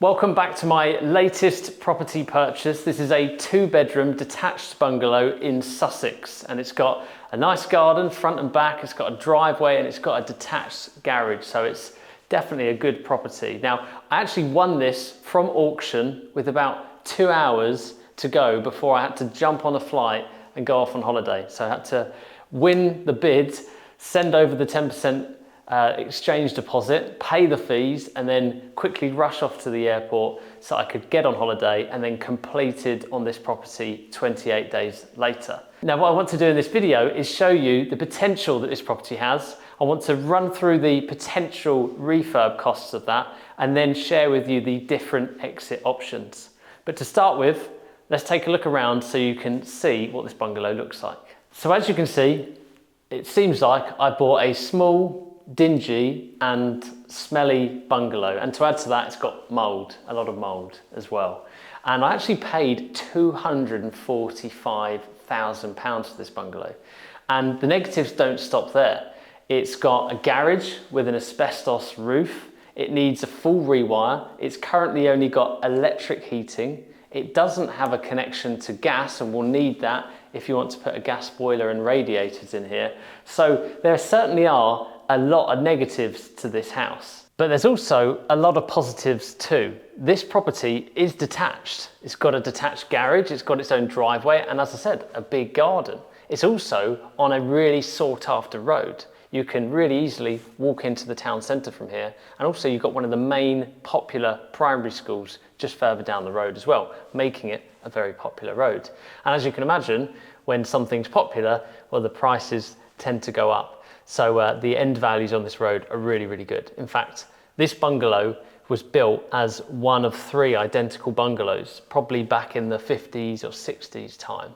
Welcome back to my latest property purchase. This is a 2-bedroom detached bungalow in Sussex, and it's got a nice garden front and back, it's got a driveway, and it's got a detached garage, so it's definitely a good property. Now, I actually won this from auction with about 2 hours to go before I had to jump on a flight and go off on holiday. So I had to win the bid, send over the 10% exchange deposit, pay the fees, and then quickly rush off to the airport so I could get on holiday and then completed on this property 28 days later. Now, what I want to do in this video is show you the potential that this property has. I want to run through the potential refurb costs of that and then share with you the different exit options. But to start with, let's take a look around so you can see what this bungalow looks like. So as you can see, it seems like I bought a small, dingy and smelly bungalow, and to add to that, it's got mold, a lot of mold as well. And I actually paid £245,000 for this bungalow, and the negatives don't stop there. It's got a garage with an asbestos roof. It needs a full rewire. It's currently only got electric heating. It doesn't have a connection to gas, and will need that if you want to put a gas boiler and radiators in here. So there certainly are a lot of negatives to this house. But there's also a lot of positives too. This property is detached. It's got a detached garage, it's got its own driveway, and as I said, a big garden. It's also on a really sought after road. You can really easily walk into the town centre from here, and also you've got one of the main popular primary schools just further down the road as well, making it a very popular road. And as you can imagine, when something's popular, well, the prices tend to go up. So the end values on this road are really, really good. In fact, this bungalow was built as one of 3 identical bungalows, probably back in the 50s or 60s time.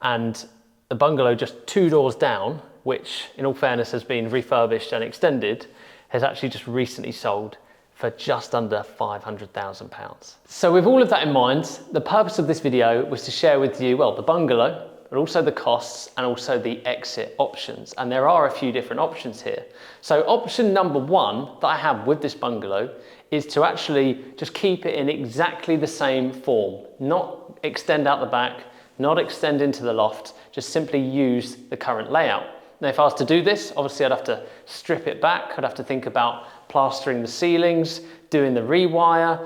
And the bungalow just 2 doors down, which in all fairness has been refurbished and extended, has actually just recently sold for just under £500,000. So with all of that in mind, the purpose of this video was to share with you, well, the bungalow, but also the costs and also the exit options. And there are a few different options here. So option number 1 that I have with this bungalow is to actually just keep it in exactly the same form, not extend out the back, not extend into the loft, just simply use the current layout. Now, if I was to do this, obviously I'd have to strip it back. I'd have to think about plastering the ceilings, doing the rewire,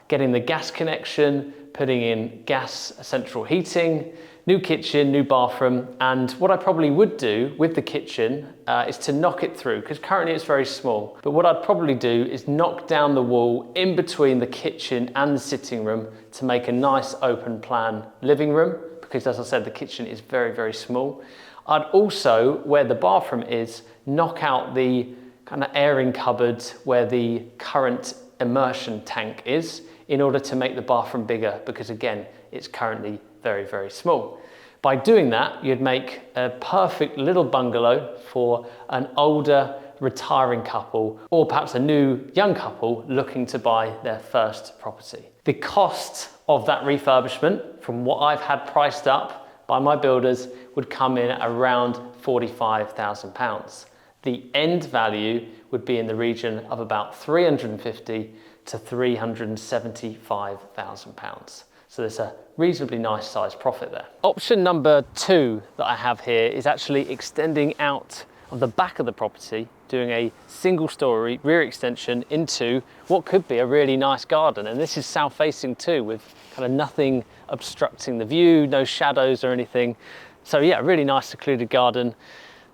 getting the gas connection, putting in gas central heating, new kitchen, new bathroom. And what I probably would do with the kitchen is to knock it through, because currently it's very small. But what I'd probably do is knock down the wall in between the kitchen and the sitting room to make a nice open plan living room, because as I said, the kitchen is very, very small. I'd also, where the bathroom is, knock out the kind of airing cupboard where the current immersion tank is, in order to make the bathroom bigger, because again, it's currently very, very small. By doing that, you'd make a perfect little bungalow for an older retiring couple, or perhaps a new young couple looking to buy their first property. The cost of that refurbishment, from what I've had priced up by my builders, would come in at around £45,000. The end value would be in the region of about £350,000 to £375,000. So there's a reasonably nice sized profit there. Option number 2 that I have here is actually extending out of the back of the property, doing a single story rear extension into what could be a really nice garden. And this is south facing too, with kind of nothing obstructing the view, no shadows or anything. So yeah, really nice secluded garden.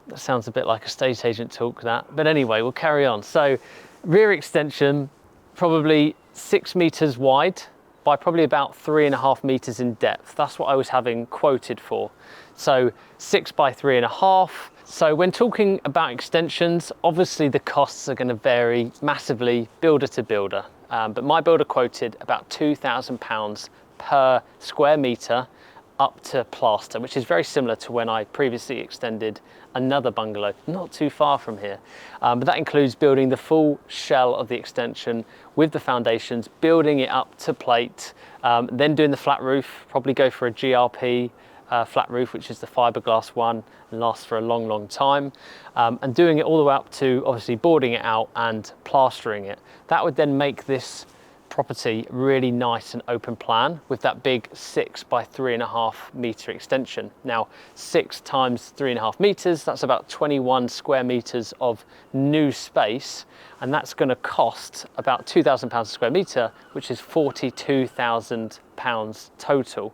That sounds a bit like estate agent talk, that. But anyway, we'll carry on. So rear extension, probably 6 meters wide by probably about 3.5 meters in depth. That's what I was having quoted for. So 6 by 3.5. So when talking about extensions, obviously the costs are going to vary massively builder to builder. But my builder quoted about £2,000 per square meter up to plaster, which is very similar to when I previously extended another bungalow not too far from here. But that includes building the full shell of the extension with the foundations, building it up to plate, then doing the flat roof, probably go for a GRP flat roof, which is the fiberglass one, and lasts for a long, long time, and doing it all the way up to obviously boarding it out and plastering it. That would then make this property really nice and open plan with that big 6 by 3.5 meter extension. Now 6 times 3.5 meters, that's about 21 square meters of new space, and that's going to cost about £2,000 a square meter, which is £42,000 total.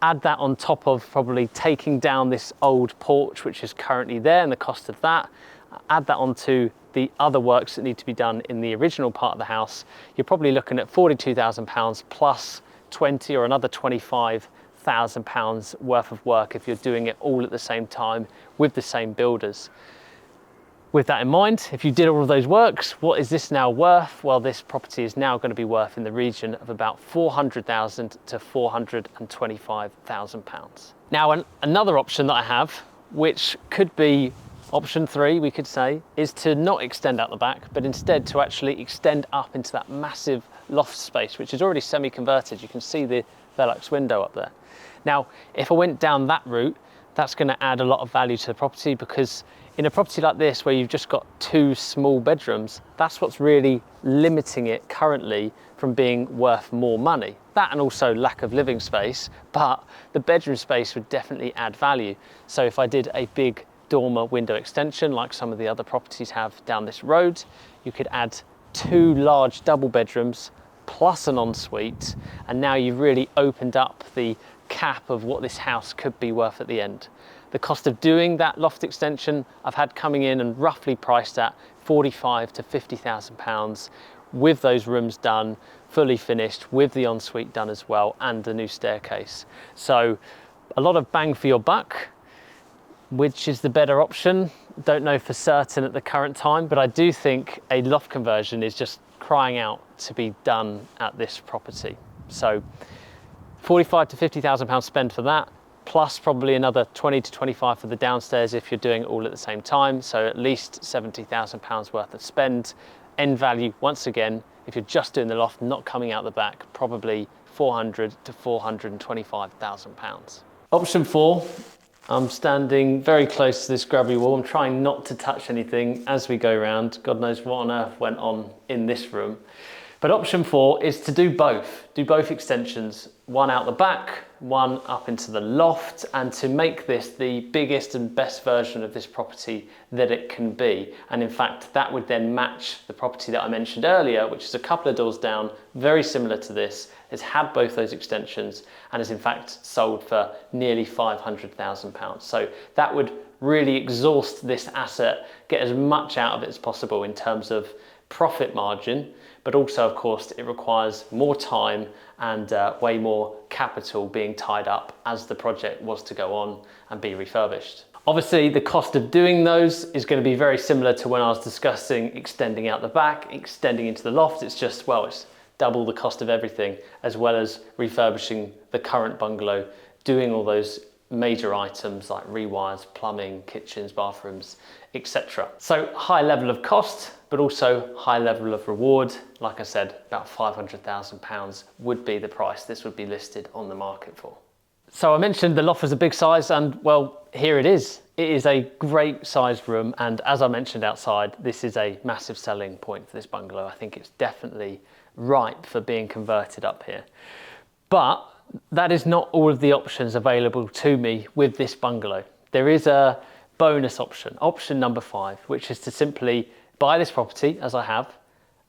Add that on top of probably taking down this old porch which is currently there and the cost of that. Add that onto the other works that need to be done in the original part of the house. You're probably looking at £42,000 plus 20 or another £25,000 worth of work if you're doing it all at the same time with the same builders. With that in mind, if you did all of those works, what is this now worth? Well, this property is now going to be worth in the region of about £400,000 to £425,000. Now, another option that I have, which could be option 3, we could say, is to not extend out the back, but instead to actually extend up into that massive loft space, which is already semi-converted. You can see the Velux window up there. Now, if I went down that route, that's going to add a lot of value to the property, because in a property like this where you've just got 2 small bedrooms, that's what's really limiting it currently from being worth more money. That and also lack of living space, but the bedroom space would definitely add value. So if I did a big dormer window extension like some of the other properties have down this road, you could add 2 large double bedrooms plus an ensuite, and now you've really opened up the cap of what this house could be worth at the end. The cost of doing that loft extension I've had coming in and roughly priced at £45,000 to £50,000 with those rooms done, fully finished, with the ensuite done as well, and a new staircase. So a lot of bang for your buck. Which is the better option? Don't know for certain at the current time, but I do think a loft conversion is just crying out to be done at this property. So £45,000 to £50,000 spend for that, plus probably another 20 to 25 for the downstairs if you're doing it all at the same time. So at least £70,000 worth of spend. End value, once again, if you're just doing the loft, not coming out the back, probably £400,000 to £425,000. Option 4. I'm standing very close to this grubby wall. I'm trying not to touch anything as we go around. God knows what on earth went on in this room. But option 4 is to do both extensions, one out the back, one up into the loft, and to make this the biggest and best version of this property that it can be. And in fact, that would then match the property that I mentioned earlier, which is a couple of doors down, very similar to this, has had both those extensions and is in fact sold for nearly £500,000. So that would really exhaust this asset, get as much out of it as possible in terms of profit margin, but also of course it requires more time and way more capital being tied up as the project was to go on and be refurbished. Obviously the cost of doing those is going to be very similar to when I was discussing extending out the back, extending into the loft. It's just, well, it's double the cost of everything, as well as refurbishing the current bungalow, doing all those major items like rewires, plumbing, kitchens, bathrooms, etc. So high level of cost, but also high level of reward. Like I said, about £500,000 would be the price this would be listed on the market for. So I mentioned the loft was a big size, and well, here it is. It is a great sized room, and as I mentioned outside, this is a massive selling point for this bungalow. I think it's definitely ripe for being converted up here. But that is not all of the options available to me with this bungalow. There is a bonus option, option number 5, which is to simply buy this property as I have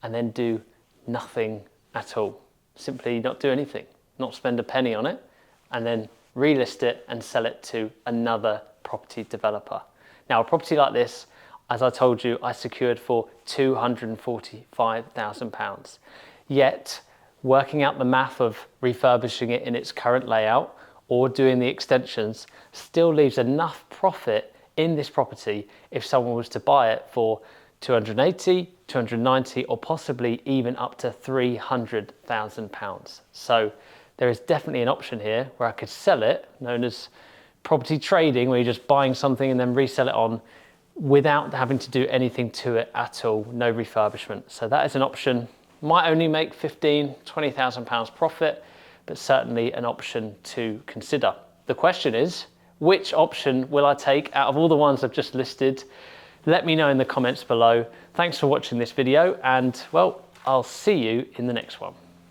and then do nothing at all. Simply not do anything, not spend a penny on it, and then relist it and sell it to another property developer. Now, a property like this, as I told you, I secured for £245,000. Yet, working out the math of refurbishing it in its current layout or doing the extensions still leaves enough profit in this property if someone was to buy it for 280, 290, or possibly even up to £300,000. So there is definitely an option here where I could sell it, known as property trading, where you're just buying something and then resell it on without having to do anything to it at all, no refurbishment. So that is an option. Might only make £15,000, £20,000 profit, but certainly an option to consider. The question is, which option will I take out of all the ones I've just listed? Let me know in the comments below. Thanks for watching this video, and well, I'll see you in the next one.